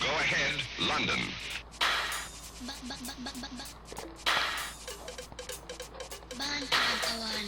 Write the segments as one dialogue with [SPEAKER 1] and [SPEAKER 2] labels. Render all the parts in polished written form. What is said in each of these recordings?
[SPEAKER 1] Go ahead, London.
[SPEAKER 2] Bahan kawan-kawan.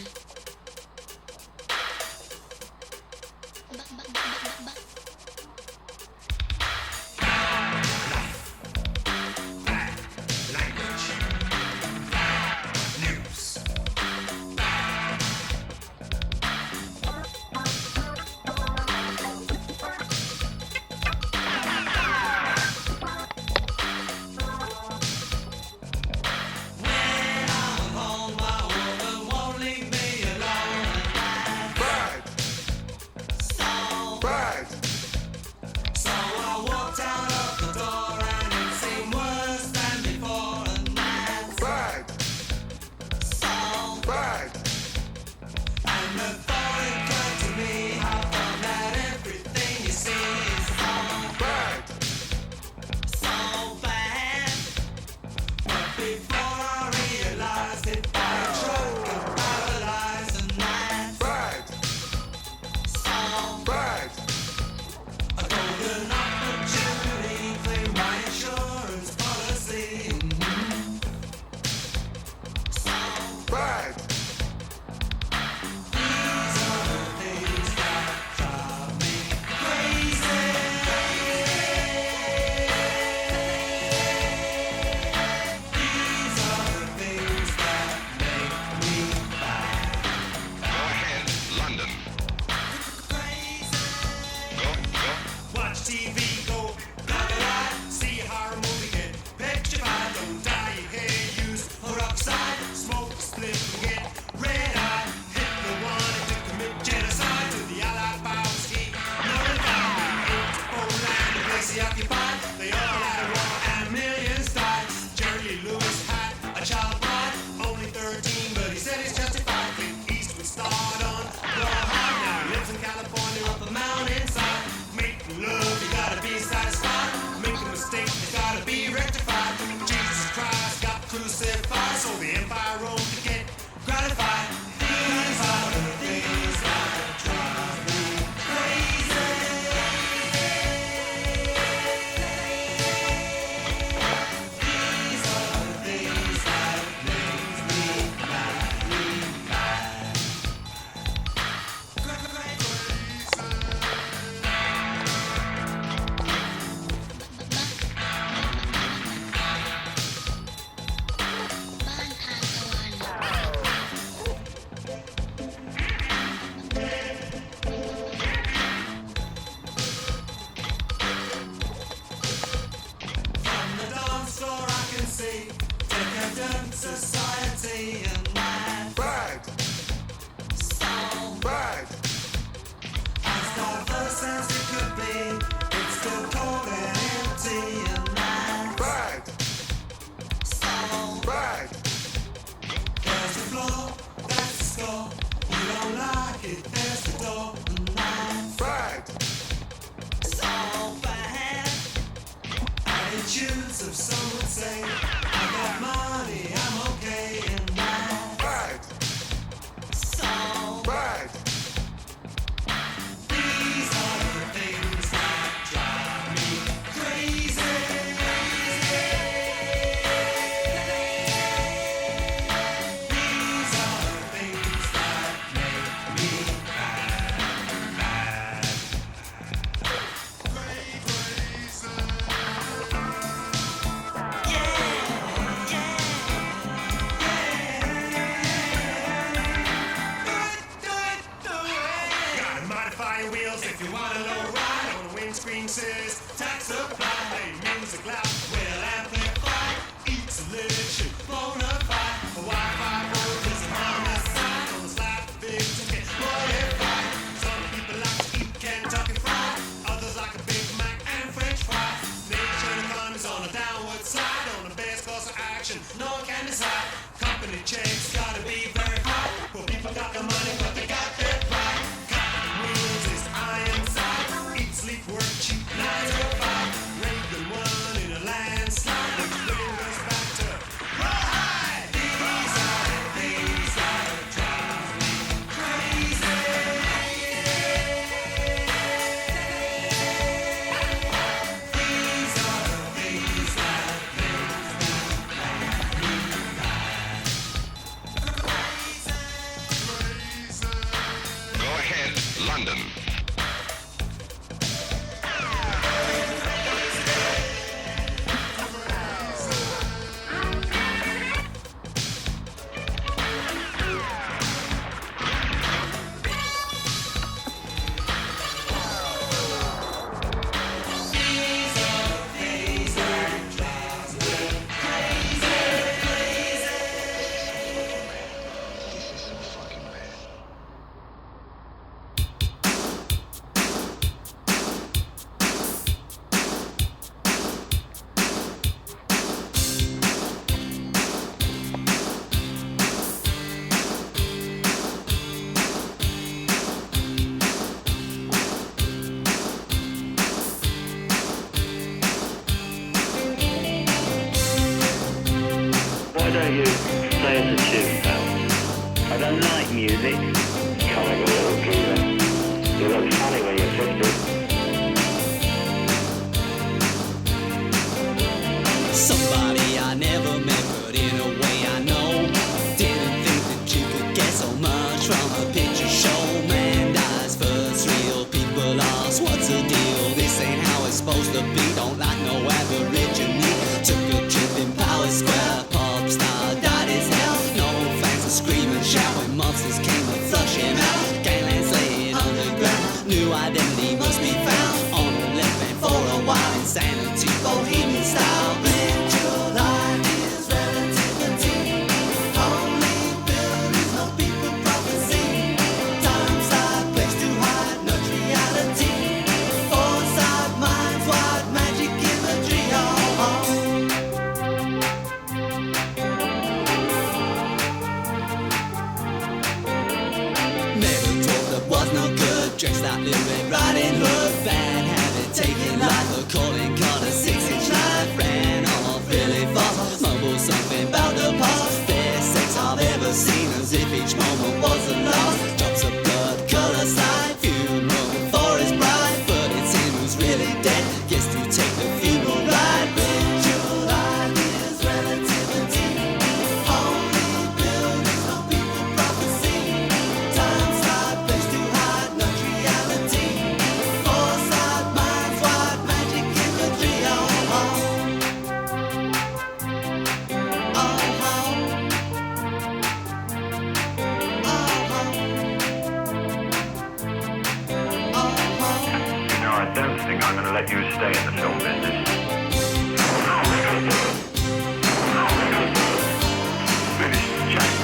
[SPEAKER 3] Sleep, work, cheap, night.
[SPEAKER 1] London.
[SPEAKER 3] Why don't you play us a tune, pal? I don't like music. Come have a little geezer. You look funny when you're 50.
[SPEAKER 4] Somebody I never met, but in a way I know. Didn't think that you could get so much from a picture show. Man dies first, real people ask, what's the deal? This ain't how it's supposed to be. Don't like no aborigine. Took a trip in Power Square. Pop star died as hell. No fans are screaming, shouting. Monsters came and flush him out. Gangland's laying underground. New identity must be found. On the left bank for a while. Insanity, bohemian style. Your life is relativity. Only buildings, no people, prophecy. Time, side, place to hide, not reality. Foresight, minds wide, magic imagery. Never talked that was no good. Dressed like Little Red Riding Hood. Bad habit, taking life. A calling card, a 6-inch knife. Ran off really fast. Mumbled something about the past. Best sex I've ever seen, as if each moment was the last. Drops of blood, colour slide. Funeral for his bride, but it's him who's really dead. Gets to take the funeral ride. Ritual ideas, relativity. Only buildings, no people, prophecy. Time, side, place to hide, not reality. Foresight, minds wide, magic imagery. Oh, oh. Oh, oh.
[SPEAKER 3] You know, I don't think I'm going to let you stay in the film business. Finish James.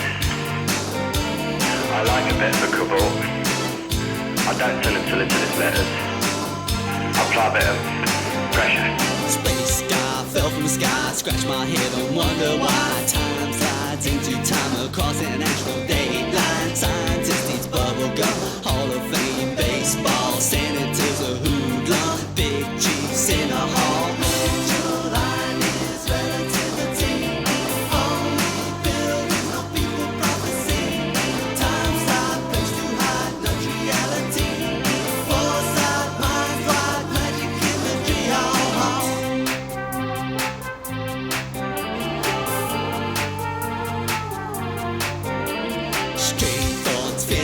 [SPEAKER 3] I like a bit of a cabal. I don't tell him to listen to his letters. I apply a bit of pressure.
[SPEAKER 4] Space sky fell from the sky, scratch my head and wonder why. Time slides into time across an astral dateline. Scientist eats bubble gum,